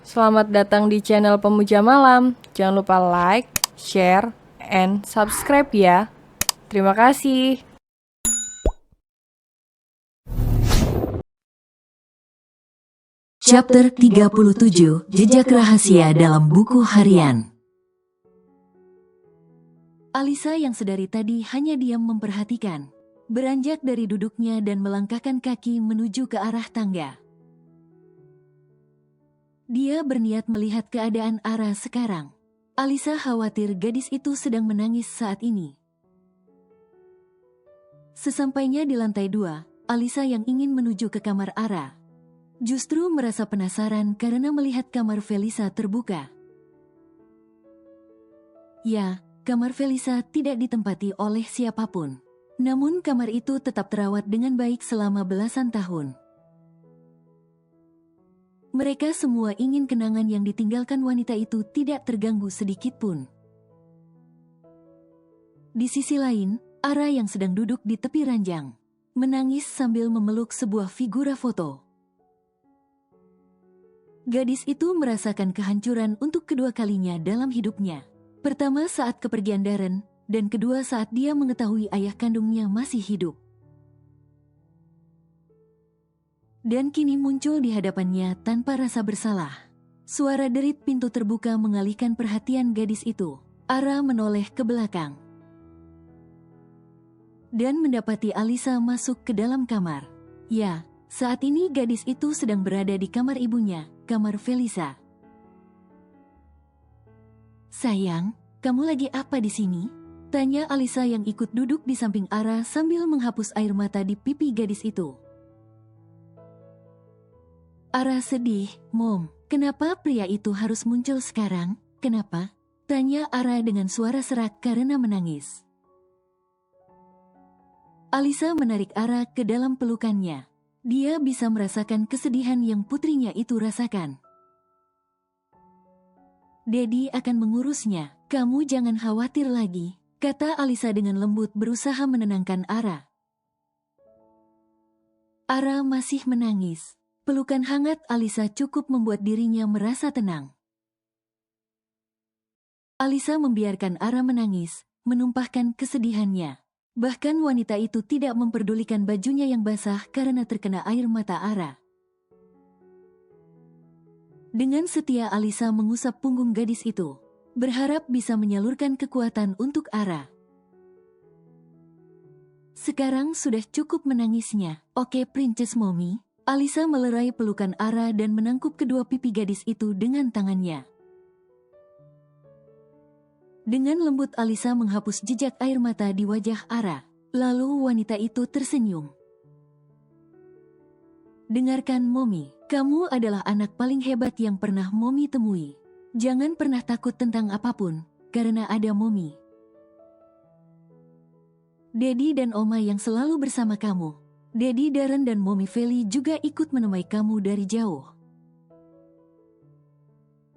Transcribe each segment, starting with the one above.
Selamat datang di channel Pemuja Malam. Jangan lupa like, share, and subscribe ya. Terima kasih. Chapter 37, Jejak Rahasia dalam Buku Harian. Alisa yang sedari tadi hanya diam memperhatikan, beranjak dari duduknya dan melangkahkan kaki menuju ke arah tangga. Dia berniat melihat keadaan Ara sekarang. Alisa khawatir gadis itu sedang menangis saat ini. Sesampainya di lantai 2, Alisa yang ingin menuju ke kamar Ara justru merasa penasaran karena melihat kamar Felisa terbuka. Ya, kamar Felisa tidak ditempati oleh siapapun. Namun kamar itu tetap terawat dengan baik selama belasan tahun. Mereka semua ingin kenangan yang ditinggalkan wanita itu tidak terganggu sedikit pun. Di sisi lain, Ara yang sedang duduk di tepi ranjang menangis sambil memeluk sebuah figura foto. Gadis itu merasakan kehancuran untuk kedua kalinya dalam hidupnya. Pertama saat kepergian Darren, dan kedua saat dia mengetahui ayah kandungnya masih hidup. Dan kini muncul di hadapannya tanpa rasa bersalah. Suara derit pintu terbuka mengalihkan perhatian gadis itu. Ara menoleh ke belakang dan mendapati Alisa masuk ke dalam kamar. Ya, saat ini gadis itu sedang berada di kamar ibunya, kamar Felisa. "Sayang, kamu lagi apa di sini?" tanya Alisa yang ikut duduk di samping Ara sambil menghapus air mata di pipi gadis itu. Ara sedih, "Mom, kenapa pria itu harus muncul sekarang? Kenapa?" tanya Ara dengan suara serak karena menangis. Alisa menarik Ara ke dalam pelukannya. Dia bisa merasakan kesedihan yang putrinya itu rasakan. "Dedi akan mengurusnya, kamu jangan khawatir lagi," kata Alisa dengan lembut berusaha menenangkan Ara. Ara masih menangis. Pelukan hangat Alisa cukup membuat dirinya merasa tenang. Alisa membiarkan Ara menangis, menumpahkan kesedihannya. Bahkan wanita itu tidak memperdulikan bajunya yang basah karena terkena air mata Ara. Dengan setia Alisa mengusap punggung gadis itu, berharap bisa menyalurkan kekuatan untuk Ara. "Sekarang sudah cukup menangisnya, oke Princess Mommy?" Alisa melerai pelukan Ara dan menangkup kedua pipi gadis itu dengan tangannya. Dengan lembut Alisa menghapus jejak air mata di wajah Ara. Lalu wanita itu tersenyum. "Dengarkan Mommy, kamu adalah anak paling hebat yang pernah Mommy temui. Jangan pernah takut tentang apapun, karena ada Mommy. Daddy dan Oma yang selalu bersama kamu. Daddy Darren dan Mommy Feli juga ikut menemui kamu dari jauh.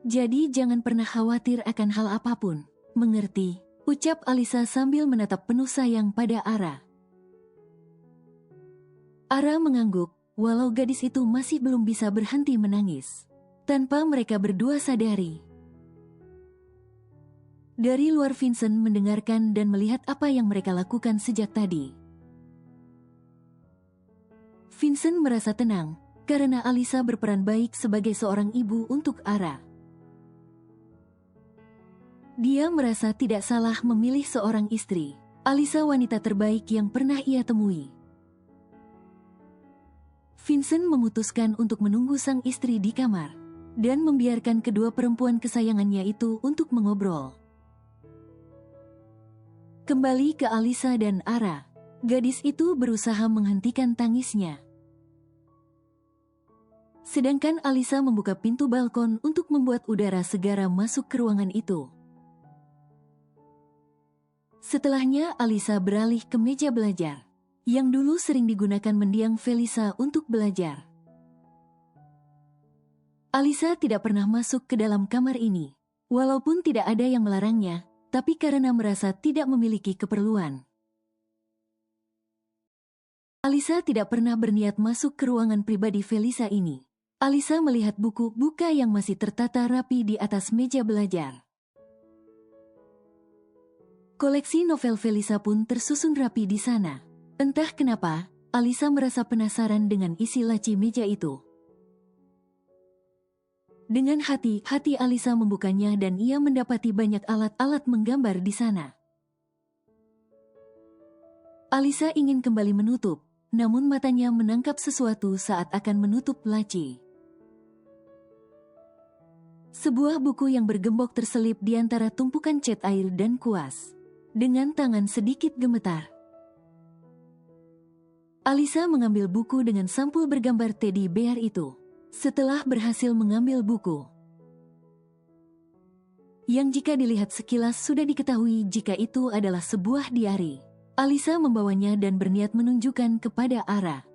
Jadi jangan pernah khawatir akan hal apapun. Mengerti?" ucap Alisa sambil menatap penuh sayang pada Ara. Ara mengangguk, walau gadis itu masih belum bisa berhenti menangis. Tanpa mereka berdua sadari. Dari luar Vincent mendengarkan dan melihat apa yang mereka lakukan sejak tadi. Vincent merasa tenang, karena Alisa berperan baik sebagai seorang ibu untuk Ara. Dia merasa tidak salah memilih seorang istri. Alisa wanita terbaik yang pernah ia temui. Vincent memutuskan untuk menunggu sang istri di kamar dan membiarkan kedua perempuan kesayangannya itu untuk mengobrol. Kembali ke Alisa dan Ara, gadis itu berusaha menghentikan tangisnya. Sedangkan Alisa membuka pintu balkon untuk membuat udara segar masuk ke ruangan itu. Setelahnya Alisa beralih ke meja belajar, yang dulu sering digunakan mendiang Felisa untuk belajar. Alisa tidak pernah masuk ke dalam kamar ini, walaupun tidak ada yang melarangnya, tapi karena merasa tidak memiliki keperluan. Alisa tidak pernah berniat masuk ke ruangan pribadi Felisa ini. Alisa melihat buku buka yang masih tertata rapi di atas meja belajar. Koleksi novel Felisa pun tersusun rapi di sana. Entah kenapa, Alisa merasa penasaran dengan isi laci meja itu. Dengan hati-hati Alisa membukanya dan ia mendapati banyak alat-alat menggambar di sana. Alisa ingin kembali menutup, namun matanya menangkap sesuatu saat akan menutup laci. Sebuah buku yang bergembok terselip di antara tumpukan cat air dan kuas. Dengan tangan sedikit gemetar, Alisa mengambil buku dengan sampul bergambar teddy bear itu. Setelah berhasil mengambil buku, yang jika dilihat sekilas sudah diketahui jika itu adalah sebuah diari, Alisa membawanya dan berniat menunjukkan kepada Ara.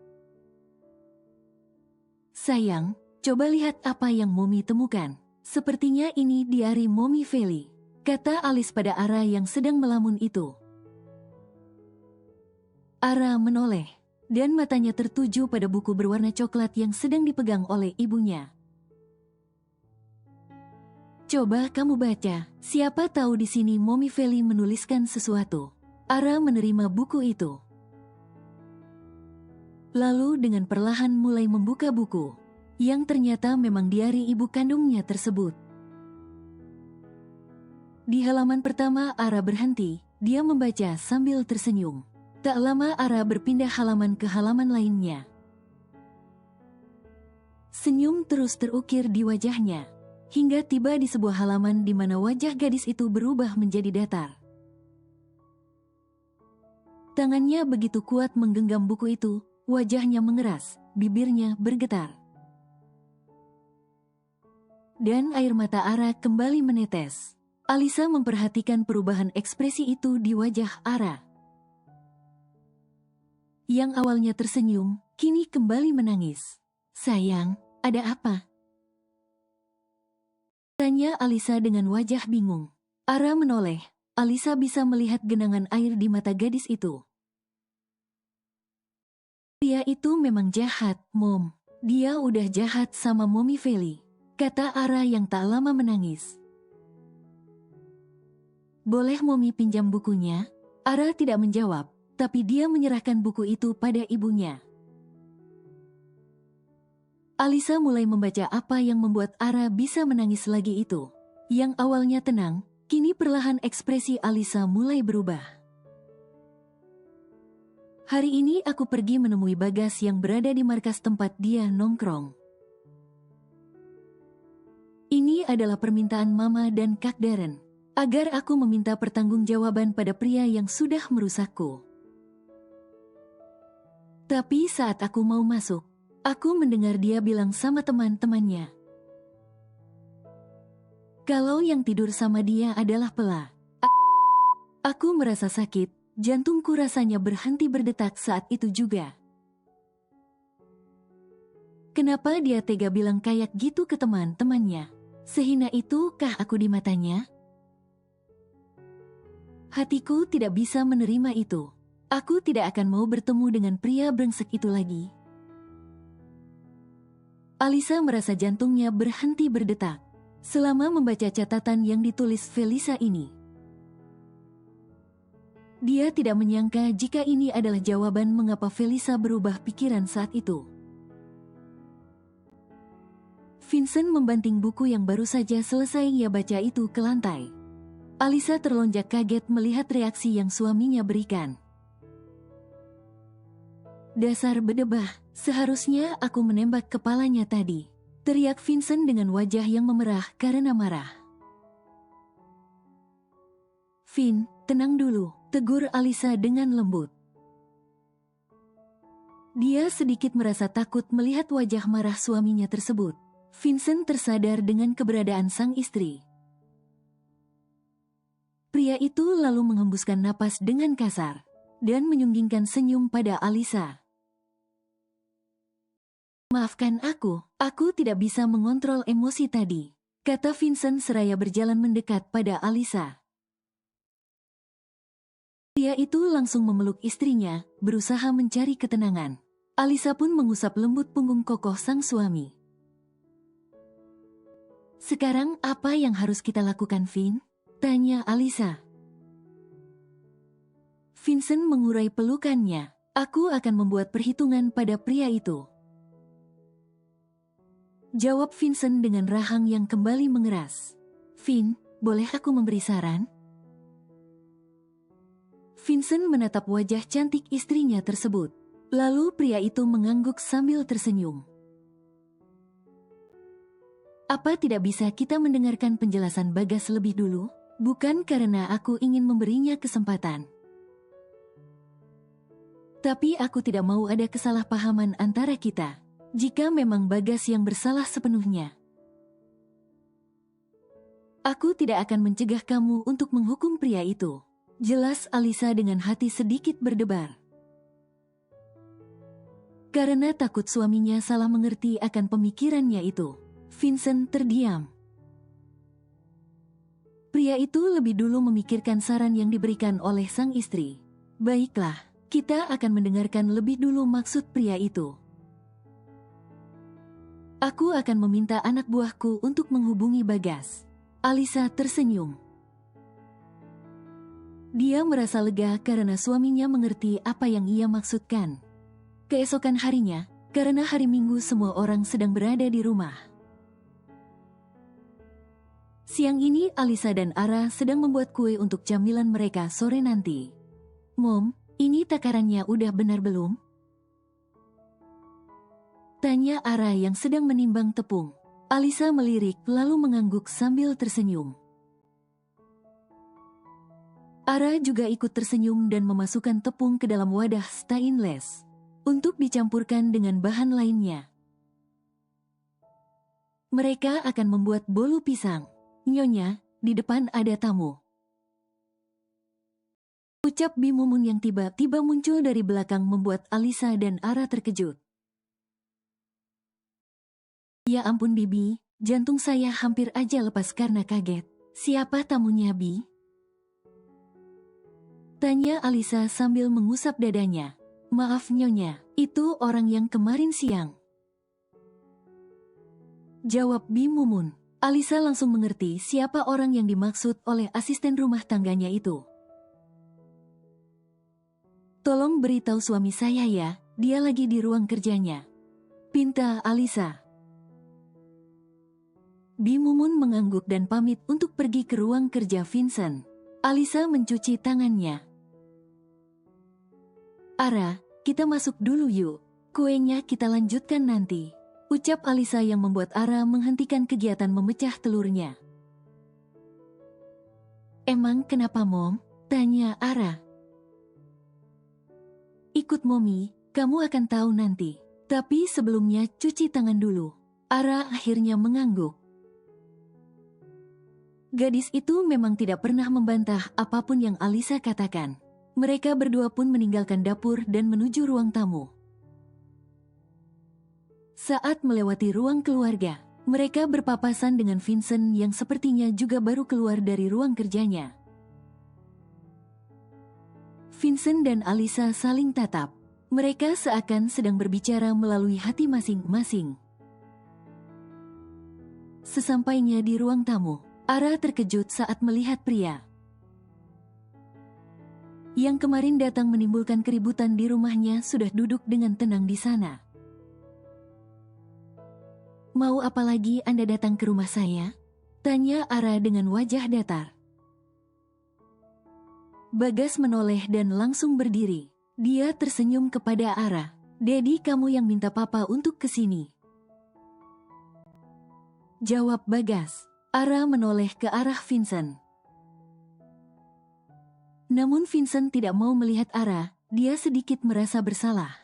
"Sayang, coba lihat apa yang Mommy temukan. Sepertinya ini diari Mommy Feli," kata Alice pada Ara yang sedang melamun itu. Ara menoleh, dan matanya tertuju pada buku berwarna coklat yang sedang dipegang oleh ibunya. "Coba kamu baca, siapa tahu di sini Mommy Feli menuliskan sesuatu." Ara menerima buku itu. Lalu dengan perlahan mulai membuka buku, yang ternyata memang diari ibu kandungnya tersebut. Di halaman pertama Ara berhenti, dia membaca sambil tersenyum. Tak lama Ara berpindah halaman ke halaman lainnya. Senyum terus terukir di wajahnya, hingga tiba di sebuah halaman di mana wajah gadis itu berubah menjadi datar. Tangannya begitu kuat menggenggam buku itu, wajahnya mengeras, bibirnya bergetar. Dan air mata Ara kembali menetes. Alisa memperhatikan perubahan ekspresi itu di wajah Ara. Yang awalnya tersenyum, kini kembali menangis. "Sayang, ada apa?" tanya Alisa dengan wajah bingung. Ara menoleh. Alisa bisa melihat genangan air di mata gadis itu. "Dia itu memang jahat, Mom. Dia udah jahat sama Mommy Feli," kata Ara yang tak lama menangis. "Boleh Mommy pinjam bukunya?" Ara tidak menjawab, tapi dia menyerahkan buku itu pada ibunya. Alisa mulai membaca apa yang membuat Ara bisa menangis lagi itu. Yang awalnya tenang, kini perlahan ekspresi Alisa mulai berubah. "Hari ini aku pergi menemui Bagas yang berada di markas tempat dia nongkrong. Ini adalah permintaan Mama dan Kak Darren, agar aku meminta pertanggungjawaban pada pria yang sudah merusakku. Tapi saat aku mau masuk, aku mendengar dia bilang sama teman-temannya, kalau yang tidur sama dia adalah Pela. Aku merasa sakit, jantungku rasanya berhenti berdetak saat itu juga. Kenapa dia tega bilang kayak gitu ke teman-temannya? Sehina itukah aku di matanya? Hatiku tidak bisa menerima itu. Aku tidak akan mau bertemu dengan pria brengsek itu lagi." Alisa merasa jantungnya berhenti berdetak selama membaca catatan yang ditulis Felisa ini. Dia tidak menyangka jika ini adalah jawaban mengapa Felisa berubah pikiran saat itu. Vincent membanting buku yang baru saja selesai ia baca itu ke lantai. Alisa terlonjak kaget melihat reaksi yang suaminya berikan. "Dasar bedebah, seharusnya aku menembak kepalanya tadi," teriak Vincent dengan wajah yang memerah karena marah. "Vin, tenang dulu," tegur Alisa dengan lembut. Dia sedikit merasa takut melihat wajah marah suaminya tersebut. Vincent tersadar dengan keberadaan sang istri. Pria itu lalu menghembuskan napas dengan kasar dan menyunggingkan senyum pada Alisa. "Maafkan aku tidak bisa mengontrol emosi tadi," kata Vincent seraya berjalan mendekat pada Alisa. Pria itu langsung memeluk istrinya, berusaha mencari ketenangan. Alisa pun mengusap lembut punggung kokoh sang suami. Sekarang apa yang harus kita lakukan, Vin? Tanya Alisa. Vincent mengurai pelukannya. Aku akan membuat perhitungan pada pria itu. Jawab Vincent dengan rahang yang kembali mengeras. Vin, boleh aku memberi saran? Vincent menatap wajah cantik istrinya tersebut. Lalu pria itu mengangguk sambil tersenyum. Apa tidak bisa kita mendengarkan penjelasan Bagas lebih dulu? Bukan karena aku ingin memberinya kesempatan. Tapi aku tidak mau ada kesalahpahaman antara kita. Jika memang Bagas yang bersalah sepenuhnya, aku tidak akan mencegah kamu untuk menghukum pria itu. Jelas Alisa dengan hati sedikit berdebar. Karena takut suaminya salah mengerti akan pemikirannya itu, Vincent terdiam. Pria itu lebih dulu memikirkan saran yang diberikan oleh sang istri. Baiklah, kita akan mendengarkan lebih dulu maksud pria itu. Aku akan meminta anak buahku untuk menghubungi Bagas. Alisa tersenyum. Dia merasa lega karena suaminya mengerti apa yang ia maksudkan. Keesokan harinya, karena hari Minggu semua orang sedang berada di rumah. Siang ini Alisa dan Ara sedang membuat kue untuk camilan mereka sore nanti. Mom, ini takarannya udah benar belum? Tanya Ara yang sedang menimbang tepung. Alisa melirik lalu mengangguk sambil tersenyum. Ara juga ikut tersenyum dan memasukkan tepung ke dalam wadah stainless untuk dicampurkan dengan bahan lainnya. Mereka akan membuat bolu pisang. Nyonya, di depan ada tamu. Ucap Bimumun yang tiba-tiba muncul dari belakang membuat Alisa dan Ara terkejut. Ya ampun Bibi, jantung saya hampir aja lepas karena kaget. Siapa tamunya, Bi? Tanya Alisa sambil mengusap dadanya. Maaf Nyonya, itu orang yang kemarin siang. Jawab Bimumun. Alisa langsung mengerti siapa orang yang dimaksud oleh asisten rumah tangganya itu. Tolong beritahu suami saya ya, dia lagi di ruang kerjanya. Pinta Alisa. Bimumun mengangguk dan pamit untuk pergi ke ruang kerja Vincent. Alisa mencuci tangannya. Ara, kita masuk dulu yuk. Kuenya kita lanjutkan nanti. Ucap Alisa yang membuat Ara menghentikan kegiatan memecah telurnya. Emang kenapa Mom? Tanya Ara. Ikut Mommy, kamu akan tahu nanti. Tapi sebelumnya cuci tangan dulu. Ara akhirnya mengangguk. Gadis itu memang tidak pernah membantah apapun yang Alisa katakan. Mereka berdua pun meninggalkan dapur dan menuju ruang tamu. Saat melewati ruang keluarga, mereka berpapasan dengan Vincent yang sepertinya juga baru keluar dari ruang kerjanya. Vincent dan Alisa saling tatap. Mereka seakan sedang berbicara melalui hati masing-masing. Sesampainya di ruang tamu, Ara terkejut saat melihat pria yang kemarin datang menimbulkan keributan di rumahnya sudah duduk dengan tenang di sana. Mau apa lagi Anda datang ke rumah saya? Tanya Ara dengan wajah datar. Bagas menoleh dan langsung berdiri. Dia tersenyum kepada Ara. Dedi kamu yang minta papa untuk kesini. Jawab Bagas. Ara menoleh ke arah Vincent. Namun Vincent tidak mau melihat Ara, dia sedikit merasa bersalah.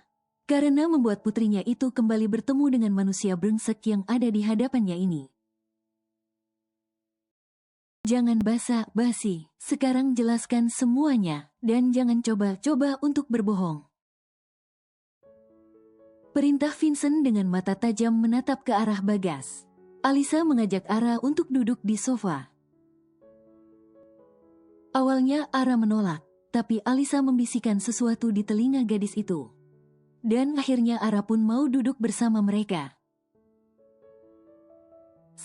Karena membuat putrinya itu kembali bertemu dengan manusia brengsek yang ada di hadapannya ini. Jangan basa-basi, sekarang jelaskan semuanya, dan jangan coba-coba untuk berbohong. Perintah Vincent dengan mata tajam menatap ke arah Bagas. Alisa mengajak Ara untuk duduk di sofa. Awalnya Ara menolak, tapi Alisa membisikkan sesuatu di telinga gadis itu. Dan akhirnya Ara pun mau duduk bersama mereka.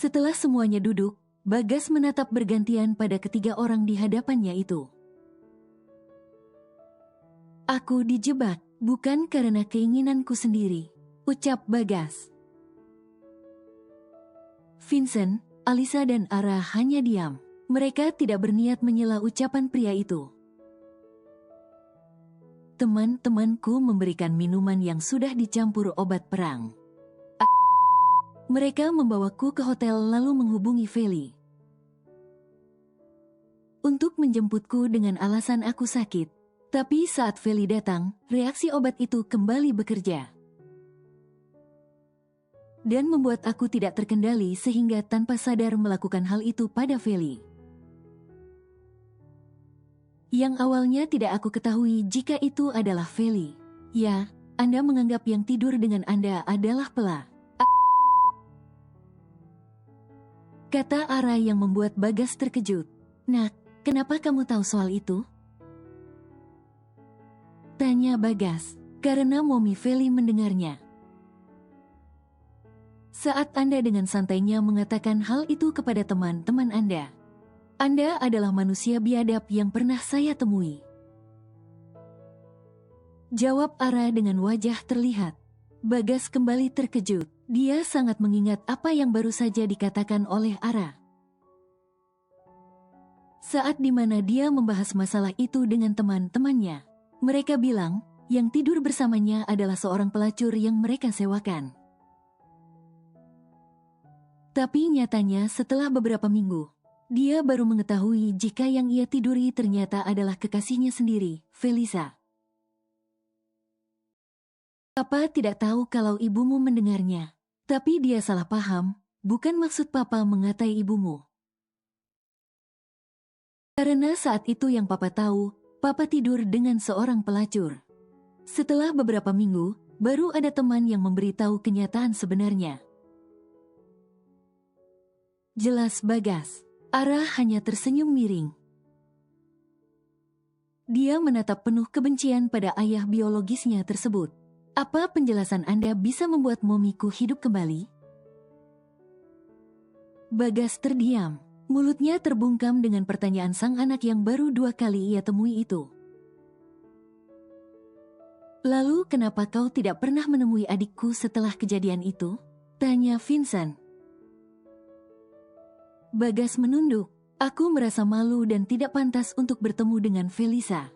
Setelah semuanya duduk, Bagas menatap bergantian pada ketiga orang di hadapannya itu. Aku dijebak, bukan karena keinginanku sendiri, ucap Bagas. Vincent, Alisa dan Ara hanya diam. Mereka tidak berniat menyela ucapan pria itu. Teman-temanku memberikan minuman yang sudah dicampur obat perang. Mereka membawaku ke hotel lalu menghubungi Feli untuk menjemputku dengan alasan aku sakit. Tapi saat Feli datang, reaksi obat itu kembali bekerja dan membuat aku tidak terkendali sehingga tanpa sadar melakukan hal itu pada Feli. Yang awalnya tidak aku ketahui jika itu adalah Feli. Ya, Anda menganggap yang tidur dengan Anda adalah Pela. Kata Ara yang membuat Bagas terkejut. Nak, kenapa kamu tahu soal itu? Tanya Bagas, karena Momi Feli mendengarnya. Saat Anda dengan santainya mengatakan hal itu kepada teman-teman Anda adalah manusia biadab yang pernah saya temui. Jawab Ara dengan wajah terlihat. Bagas kembali terkejut. Dia sangat mengingat apa yang baru saja dikatakan oleh Ara. Saat dimana dia membahas masalah itu dengan teman-temannya. Mereka bilang, yang tidur bersamanya adalah seorang pelacur yang mereka sewakan. Tapi nyatanya setelah beberapa minggu, dia baru mengetahui jika yang ia tiduri ternyata adalah kekasihnya sendiri, Felisa. Papa tidak tahu kalau ibumu mendengarnya. Tapi dia salah paham, bukan maksud Papa mengatai ibumu. Karena saat itu yang Papa tahu, Papa tidur dengan seorang pelacur. Setelah beberapa minggu, baru ada teman yang memberitahu kenyataan sebenarnya. Jelas Bagas. Ara hanya tersenyum miring. Dia menatap penuh kebencian pada ayah biologisnya tersebut. Apa penjelasan Anda bisa membuat momiku hidup kembali? Bagas terdiam. Mulutnya terbungkam dengan pertanyaan sang anak yang baru 2 kali ia temui itu. Lalu kenapa kau tidak pernah menemui adikku setelah kejadian itu? Tanya Vincent. Bagas menunduk. Aku merasa malu dan tidak pantas untuk bertemu dengan Felisa.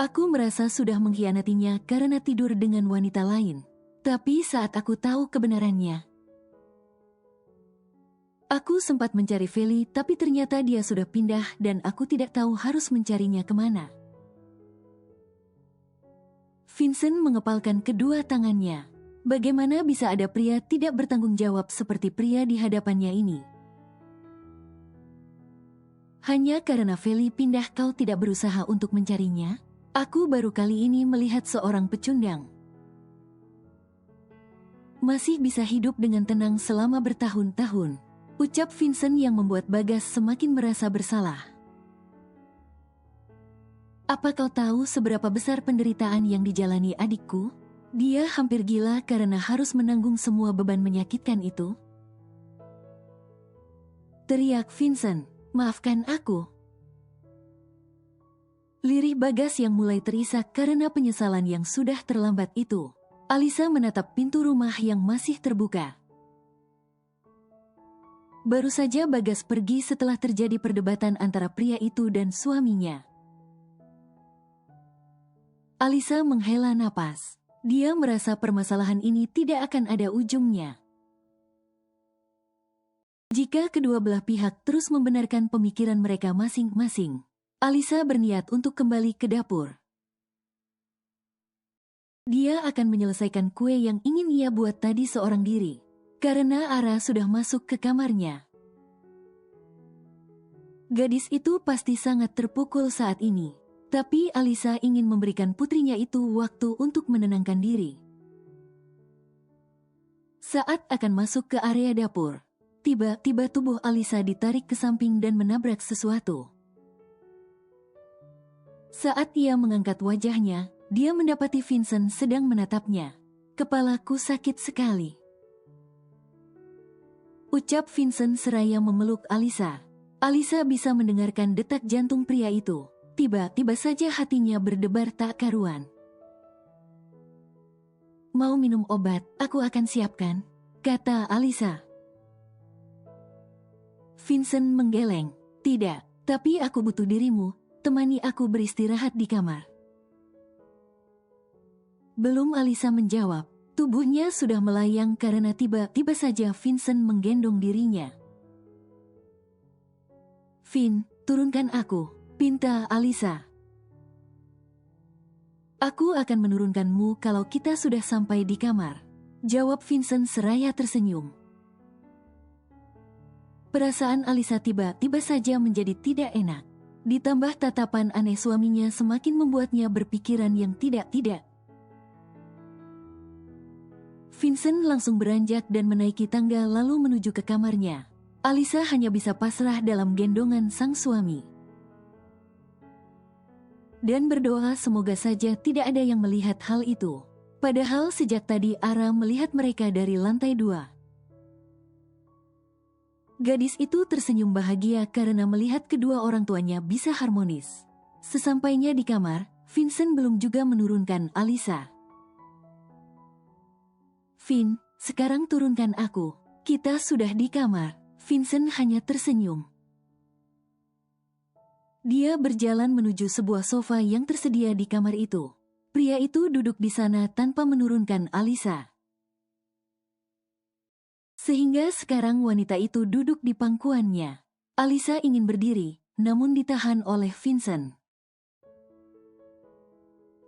Aku merasa sudah mengkhianatinya karena tidur dengan wanita lain. Tapi saat aku tahu kebenarannya, aku sempat mencari Feli, tapi ternyata dia sudah pindah dan aku tidak tahu harus mencarinya kemana. Vincent mengepalkan kedua tangannya. Bagaimana bisa ada pria tidak bertanggung jawab seperti pria di hadapannya ini? Hanya karena Feli pindah kau tidak berusaha untuk mencarinya? Aku baru kali ini melihat seorang pecundang masih bisa hidup dengan tenang selama bertahun-tahun. Ucap Vincent yang membuat Bagas semakin merasa bersalah. Apa kau tahu seberapa besar penderitaan yang dijalani adikku? Dia hampir gila karena harus menanggung semua beban menyakitkan itu. Teriak Vincent, maafkan aku. Lirih Bagas yang mulai terisak karena penyesalan yang sudah terlambat itu. Alisa menatap pintu rumah yang masih terbuka. Baru saja Bagas pergi setelah terjadi perdebatan antara pria itu dan suaminya. Alisa menghela napas. Dia merasa permasalahan ini tidak akan ada ujungnya. Jika kedua belah pihak terus membenarkan pemikiran mereka masing-masing, Alisa berniat untuk kembali ke dapur. Dia akan menyelesaikan kue yang ingin ia buat tadi seorang diri, karena Ara sudah masuk ke kamarnya. Gadis itu pasti sangat terpukul saat ini, tapi Alisa ingin memberikan putrinya itu waktu untuk menenangkan diri. Saat akan masuk ke area dapur, tiba-tiba tubuh Alisa ditarik ke samping dan menabrak sesuatu. Saat ia mengangkat wajahnya, dia mendapati Vincent sedang menatapnya. Kepalaku sakit sekali. Ucap Vincent seraya memeluk Alisa. Alisa bisa mendengarkan detak jantung pria itu. Tiba-tiba saja hatinya berdebar tak karuan. Mau minum obat, aku akan siapkan, kata Alisa. Vincent menggeleng. Tidak, tapi aku butuh dirimu, temani aku beristirahat di kamar. Belum Alisa menjawab, tubuhnya sudah melayang karena tiba-tiba saja Vincent menggendong dirinya. Vin, turunkan aku, pinta Alisa. Aku akan menurunkanmu kalau kita sudah sampai di kamar, jawab Vincent seraya tersenyum. Perasaan Alisa tiba-tiba saja menjadi tidak enak. Ditambah tatapan aneh suaminya semakin membuatnya berpikiran yang tidak-tidak. Vincent langsung beranjak dan menaiki tangga lalu menuju ke kamarnya. Alisa hanya bisa pasrah dalam gendongan sang suami. Dan berdoa semoga saja tidak ada yang melihat hal itu. Padahal sejak tadi Ara melihat mereka dari lantai 2. Gadis itu tersenyum bahagia karena melihat kedua orang tuanya bisa harmonis. Sesampainya di kamar, Vincent belum juga menurunkan Alisa. Vin, sekarang turunkan aku. Kita sudah di kamar. Vincent hanya tersenyum. Dia berjalan menuju sebuah sofa yang tersedia di kamar itu. Pria itu duduk di sana tanpa menurunkan Alisa. Sehingga sekarang wanita itu duduk di pangkuannya. Alisa ingin berdiri, namun ditahan oleh Vincent.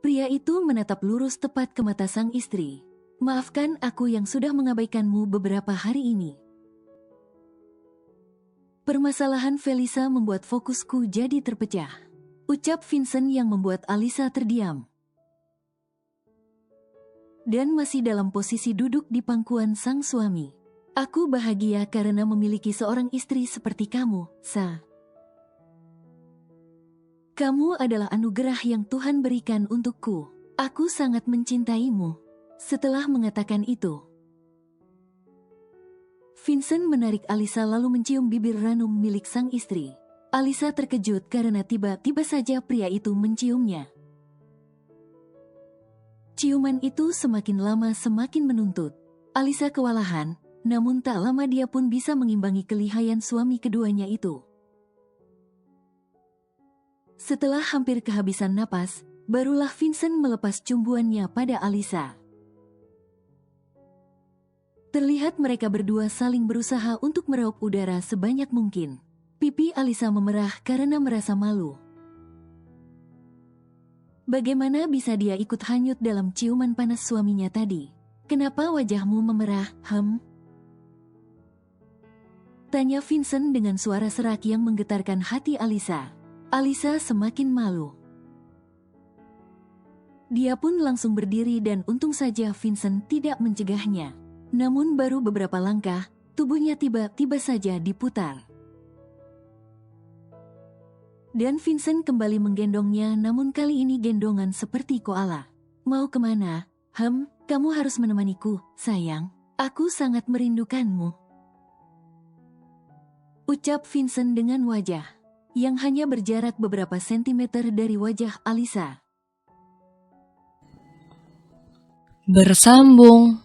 Pria itu menatap lurus tepat ke mata sang istri. Maafkan aku yang sudah mengabaikanmu beberapa hari ini. Permasalahan Felisa membuat fokusku jadi terpecah. Ucap Vincent yang membuat Alisa terdiam. Dan masih dalam posisi duduk di pangkuan sang suami. Aku bahagia karena memiliki seorang istri seperti kamu, Sa. Kamu adalah anugerah yang Tuhan berikan untukku. Aku sangat mencintaimu. Setelah mengatakan itu, Vincent menarik Alisa lalu mencium bibir ranum milik sang istri. Alisa terkejut karena tiba-tiba saja pria itu menciumnya. Ciuman itu semakin lama semakin menuntut. Alisa kewalahan. Namun tak lama dia pun bisa mengimbangi kelihayan suami keduanya itu. Setelah hampir kehabisan napas, barulah Vincent melepas cumbuannya pada Alisa. Terlihat mereka berdua saling berusaha untuk meraup udara sebanyak mungkin. Pipi Alisa memerah karena merasa malu. Bagaimana bisa dia ikut hanyut dalam ciuman panas suaminya tadi? Kenapa wajahmu memerah, Tanya Vincent dengan suara serak yang menggetarkan hati Alisa. Alisa semakin malu. Dia pun langsung berdiri dan untung saja Vincent tidak mencegahnya. Namun baru beberapa langkah, tubuhnya tiba-tiba saja diputar. Dan Vincent kembali menggendongnya namun kali ini gendongan seperti koala. Mau kemana? Kamu harus menemaniku, sayang. Aku sangat merindukanmu. Ucap Vincent dengan wajah yang hanya berjarak beberapa sentimeter dari wajah Alisa. Bersambung.